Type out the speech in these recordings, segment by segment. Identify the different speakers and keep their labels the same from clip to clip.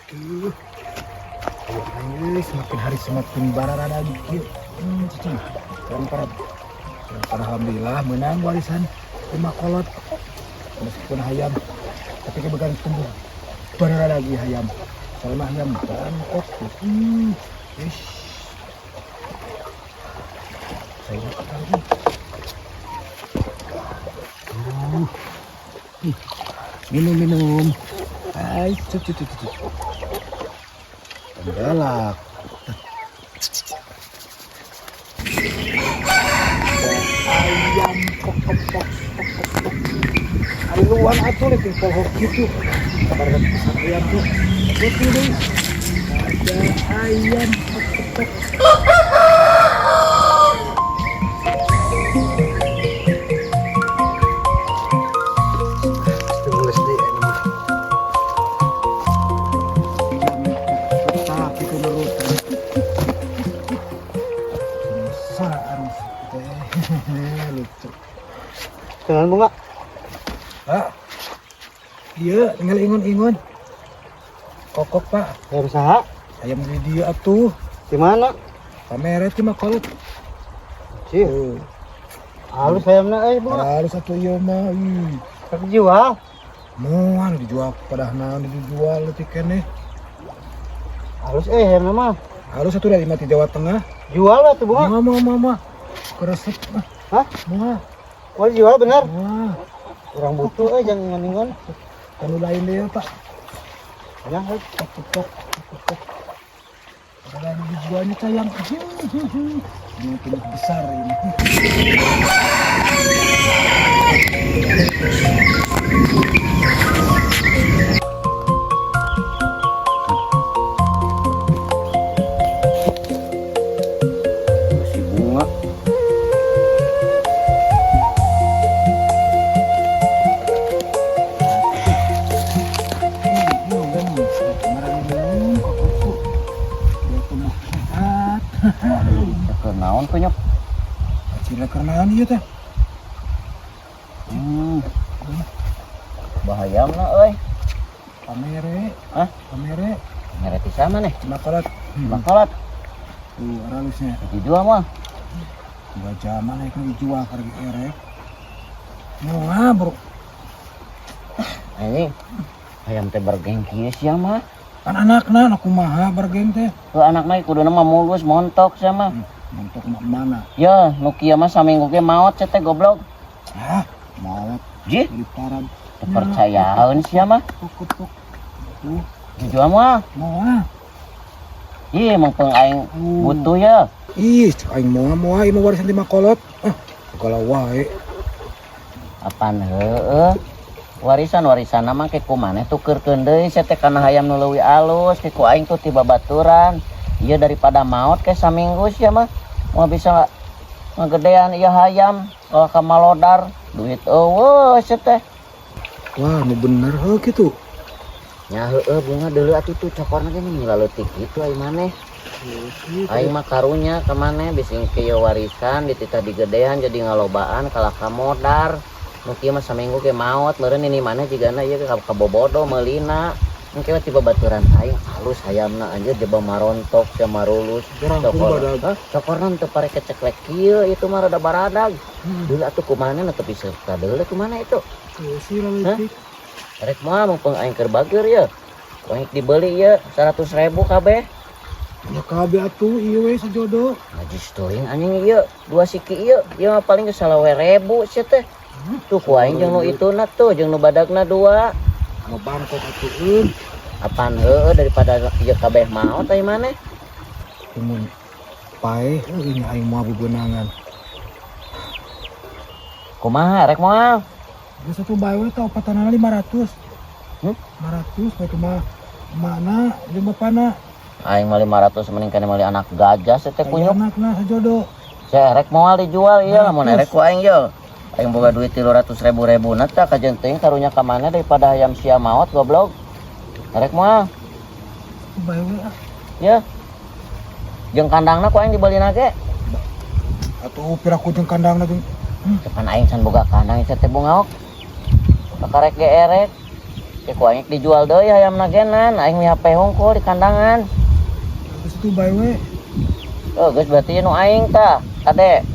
Speaker 1: Aduh, ayo semakin hari semakin barara dikit. Cici, dan alhamdulillah menang warisan 5 kolot. Meskipun ayam, tapi kebetulan tumbuh barara lagi ayam. Soalnya ayam bangkok. Ish. Saya makan lagi. Minum. Hai, cucu. Galak. Ayam pok. Ada luar atuh lagi pohon gitu. Kabar ayam tuh. Betul deh. Ada ayam pok.
Speaker 2: Jangan bunga.
Speaker 1: Pak. Iya, tinggal ingon. Kokok, Pak.
Speaker 2: Ayam saha?
Speaker 1: Ayam di dia atuh.
Speaker 2: Di mana?
Speaker 1: Kamera cuma kolot.
Speaker 2: Sih. Halus ayamna bunga.
Speaker 1: Halus atuh ieu mah.
Speaker 2: Tapi jual.
Speaker 1: Moal dijual padah naon dijual leutik keneh.
Speaker 2: Halus ayamna mah.
Speaker 1: Halus atuh dari mati Jawa Tengah.
Speaker 2: Jual lah tuh bunga.
Speaker 1: Mama. Keresep mah.
Speaker 2: Hah?
Speaker 1: Moal.
Speaker 2: Oh jual benar.
Speaker 1: Wah,
Speaker 2: Kurang butuh jangan ingon.
Speaker 1: anu lain deh Pak.
Speaker 2: Ya,
Speaker 1: Tok. Ada yang dijualnya sayang. Ini punya besar ini.
Speaker 2: Si bunga. Naon tuh nyok?
Speaker 1: Cila kerenaan ieu teh.
Speaker 2: Bahayamna euy.
Speaker 1: Kamere.
Speaker 2: Hah?
Speaker 1: Kamere.
Speaker 2: Merek di sama nih.
Speaker 1: Makolat.
Speaker 2: Makolat.
Speaker 1: Tuh, halusnya.
Speaker 2: Dijual mah.
Speaker 1: 2 jaman aja dijual harga erek. Wah, bro.
Speaker 2: Ini ayam teh bergeng kieu sia mah.
Speaker 1: Kan anakna aku maha bergeng teh.
Speaker 2: Tuh anak mah kuduna mah mulus montok sia mah.
Speaker 1: Untuk mana?
Speaker 2: Ya, nu kieu mah saminggu ge maot sia teh goblok.
Speaker 1: Ah, maut.
Speaker 2: Ji,
Speaker 1: Di parab.
Speaker 2: kepercayaan sia mah.
Speaker 1: Pok. Tuh,
Speaker 2: Dijual mah.
Speaker 1: moal.
Speaker 2: Ih, emang aing butuh ya.
Speaker 1: Ih, aing moal ieu warisan 5 kolot. Segala wae.
Speaker 2: Apaan heueuh? Warisan mah ke kumaneh tukeurkeun deui sia teh kana hayam nu leuwih alus ke ku aing tuh tiba baturan. Ieu daripada maot ke saminggu sia mah. Moal bisa ngagedean ieu hayam kalau ka malodar duit eueuh sia teh.
Speaker 1: Wah, nu bener heuh kitu.
Speaker 2: Nya heueuh bunga deuleu atuh tuh cokorna ge mila leutik kitu ai maneh. Aing mah karunya ka maneh bisi ke warisan dititah digedean jadi ngalobaan kalah ka modar. Nu kieu mah saminggu ge maot meureun ini maneh jigana ieu ka bobodo meulina. Engke tiba baturan aing halus hayamna anjeun jeba marontok sia marulus. Cokorna teu pare keceklek kieu itu mah rada baradag. Deuleu atuh kumaneh na teu bisa deuleu kumaneh itu.
Speaker 1: Si leutik.
Speaker 2: Rek mah mumpung aing keur bageur ya. Aing dibeli ya 100.000 kabeh.
Speaker 1: Ya kabeh atuh ieu we sajodo.
Speaker 2: Najis teuing anjing ieu 2 siki ieu. Ieu mah paling geus 20.000 sia teh. Tuh ku aing jeung nu ituna tuh jeung nu badagna 2.
Speaker 1: Anu bangkok atuh eun.
Speaker 2: Apaan heueuh daripada ieu kabeh maot ai maneh.
Speaker 1: Cuman pae ini aing moal bebenangan.
Speaker 2: Kumaha rek moal?
Speaker 1: Geus atuh bae we teh opatanana 500. 500 bae mah mana jeung bapana.
Speaker 2: Aing mah 500 mending kana meuli anak gajah sia teh kunyuk.
Speaker 1: Anakna sajodo.
Speaker 2: Saya rek moal dijual ieu lamun rek ku aing ye. Aing boga duit 300.000 na teh kajeun teuing karunya ka mana daripada hayam sia maot goblok. Rek moal.
Speaker 1: Bae we ah.
Speaker 2: Ya. Jeung kandangna ku aing dibelina ge.
Speaker 1: Atuh piraku jeung kandangna jeung
Speaker 2: Cepan aing can boga kandang sia teh bungaok. Kakarek ge erek. ku aing dijual deui hayam nagenan, aing nya HP hongko di kandangan.
Speaker 1: Terus itu bae we.
Speaker 2: Oh, geus berarti nu aing tah, Kade.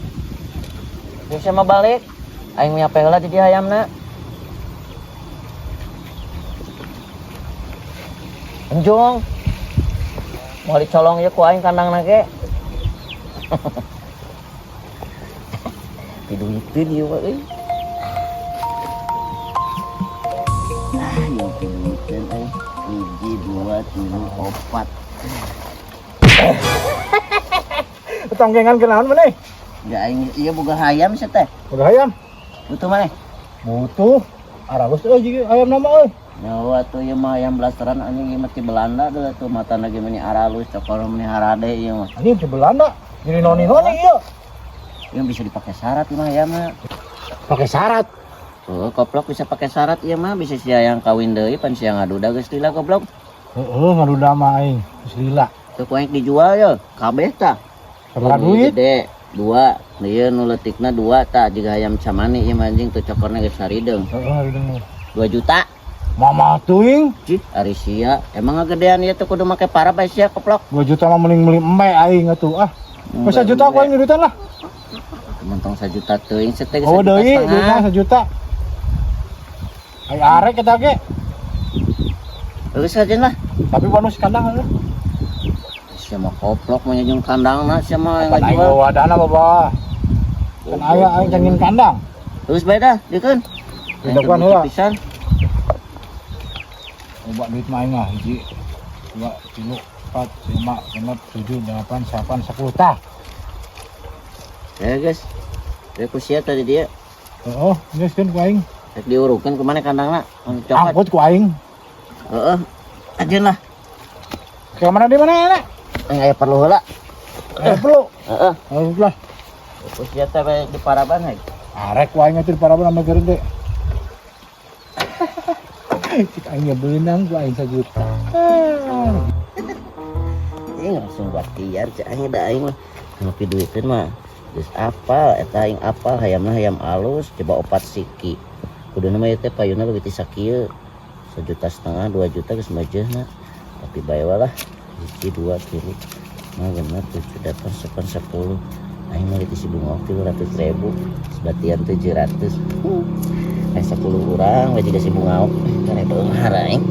Speaker 2: Bisa mah balik. Aing nya HP heula di dieu hayamna. Enjong. Mau dicolong ya ku aing kandangna ge. Diduitkeun ieu mah euy. Yang kemudian 1, 2, 3, 4
Speaker 1: Ketanggengan kenaon maneh?
Speaker 2: ya aing ieu boga hayam sih teh
Speaker 1: Udah ayam.
Speaker 2: butuh maneh
Speaker 1: Butuh. Aralus jiga ayam nama euy.
Speaker 2: nyawa tuh ieu mah ayam blasteran anjing ieu mah ti Belanda tuh tuh mata lagi meni aralus cokol meni harade ieu mah
Speaker 1: Anjing di Belanda. Jadi noni-noni ieu.
Speaker 2: ieu bisa dipakai syarat ieu mah ayamna
Speaker 1: Pakai syarat.
Speaker 2: oh koplok bisa pakai syarat ieu mah bisa sia yang kawin deui pan sia ngaduda geus lila goblok
Speaker 1: Heeh, ngaduda mah aing. Geus lila.
Speaker 2: teu kuek dijual ya kabeh tah
Speaker 1: Sabaraha duit?
Speaker 2: gede 2 ieu nu leutikna 2 tah jiga ayam camani ieu mah anjing teu cokorna geus sarideung
Speaker 1: Heeh, harideung.
Speaker 2: 2 juta
Speaker 1: Mama tuing.
Speaker 2: cih ari sia emang ngagedean ieu teh kudu make parab bae sia koplok
Speaker 1: 2 juta mah mending beli embe aing atuh. Ah. Masa juta aku aing duitan lah.
Speaker 2: mentong 1 juta teuing set teh
Speaker 1: Oh, deui duitna 1 juta. Ai arek eta ge.
Speaker 2: geus saja lah
Speaker 1: Tapi bonus kandang heuh.
Speaker 2: sia mah koplok mah nyajung kandangna sia mah
Speaker 1: Kan aing
Speaker 2: ngajual
Speaker 1: wadana baba. Kan aya aing cengin kandang.
Speaker 2: geus bae dah dikeun
Speaker 1: Didakuan heula.
Speaker 2: pisan
Speaker 1: Coba duit mah aing mah 1, 2, 3, 4, 5, 6, 7, 8, 9, 10 tah.
Speaker 2: ya guys ya ku sia tadi dia
Speaker 1: Heeh, geus kan ku aing.
Speaker 2: rek diurukeun ke mana kandangna coklat
Speaker 1: Angkut ku aing.
Speaker 2: heeh ajeun lah
Speaker 1: Ke mana di mana ya?
Speaker 2: aing aya perlu heula
Speaker 1: Perlu.
Speaker 2: heeh
Speaker 1: Harus lah.
Speaker 2: ku sia teh bae di paraban he
Speaker 1: Arek ku aing atuh para nama gede. Cik aing beunang ku aing 1 juta.
Speaker 2: Ini langsung buat tiar cak aing da aing mah ngopi duitkeun mah geus apal eta aing apal hayamna hayam alus coba opat siki kuduna mah ieu teh payuna leuwih ti sakieu 1,5 juta 2 juta geus majeuna tapi bae wae lah 1 2 3 mah genep 7 8 9 10 aing mah di si bunga 300.000 sebatian 700 10 urang we jiga si bunga kana beunghar aing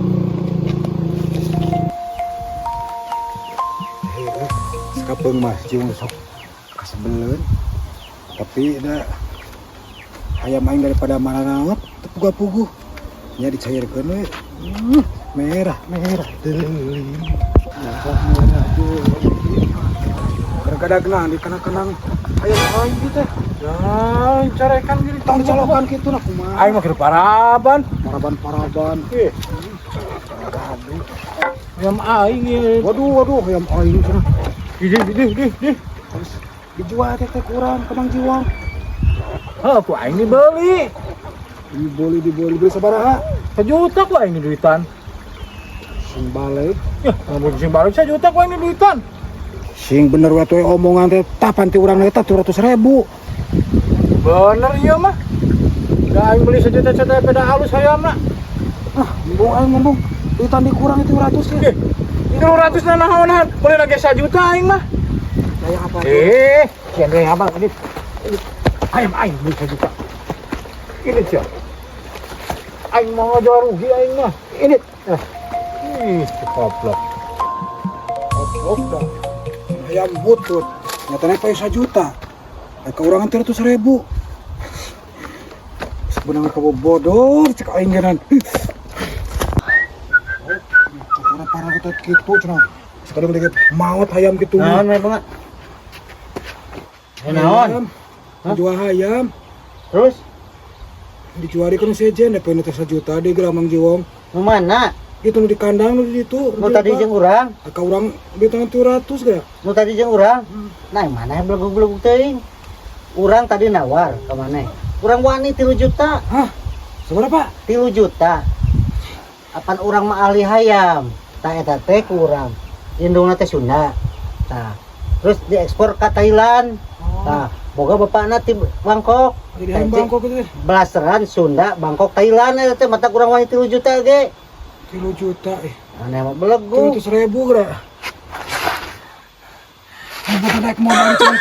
Speaker 1: Sekapeung mah jeung sok kasebeleun. Tapi da hayam aing daripada marangaot teu puguh-puguh. Nya dicairkeun we. Merah teuing. Merah teuing. Kadang-kadang di kanang-kanang hayam aing kitu teh. Ya, carekan diri tong dicolokan kitu nah kumaha. Aing mah keur paraban. Paraban. Hayam aing ye. Waduh, hayam aing cenah. Di. Terus dijual teh kurang kenang jiwang. Heuh, ku aing dibeli. Dibeli sabaraha? 1 juta ku aing duitan. Sing balik. Ya, lamun sing balik 1 juta ku aing duitan. Sing bener we teh omongan teh tapan ti urang eta 200.000. Bener ieu mah. Da aing beli 1 juta peda halus hayamna. Ngomong. Duitan dikurang itu 200 ya. 200 na naon boleh lagi 1 juta aing mah. Saya apa? Kian dari abang ini. Aing beli 1 juta. Ini sia. Aing mau jual rugi aing mah. Ini. Koplok dah. Ayam butut. Nyatanya pakai 1 juta. Keurangan 300.000. Sebenarnya kamu bodoh, cek aing genan. Parah kita gitu cenah. Sekarang lagi maut hayam gitu.
Speaker 2: naon we bunga naon
Speaker 1: Jual hayam.
Speaker 2: terus
Speaker 1: Dijual di kan sejen DP nu 1 juta di Gramang Jiwong.
Speaker 2: nu mana
Speaker 1: Itu nu di kandang nu di ditu.
Speaker 2: nu tadi jeung urang
Speaker 1: Ka urang di tangan 200 ga.
Speaker 2: nu tadi jeung urang nah mana belum teuing urang tadi nawar ka maneh urang wani 3 juta
Speaker 1: Hah? Seberapa?
Speaker 2: 3 juta apan urang mah ahli hayam tah eta teh ku urang indungna teh Sunda tah terus diekspor ka Thailand tah boga bapakna ti Bangkok
Speaker 1: Di hayam Bangkok itu.
Speaker 2: blasteran Sunda Bangkok Thailand eta teh mata kurang wani 3 juta ge
Speaker 1: 3 juta
Speaker 2: Aneh mah belegu.
Speaker 1: 300.000 gerak. Bukan naik motor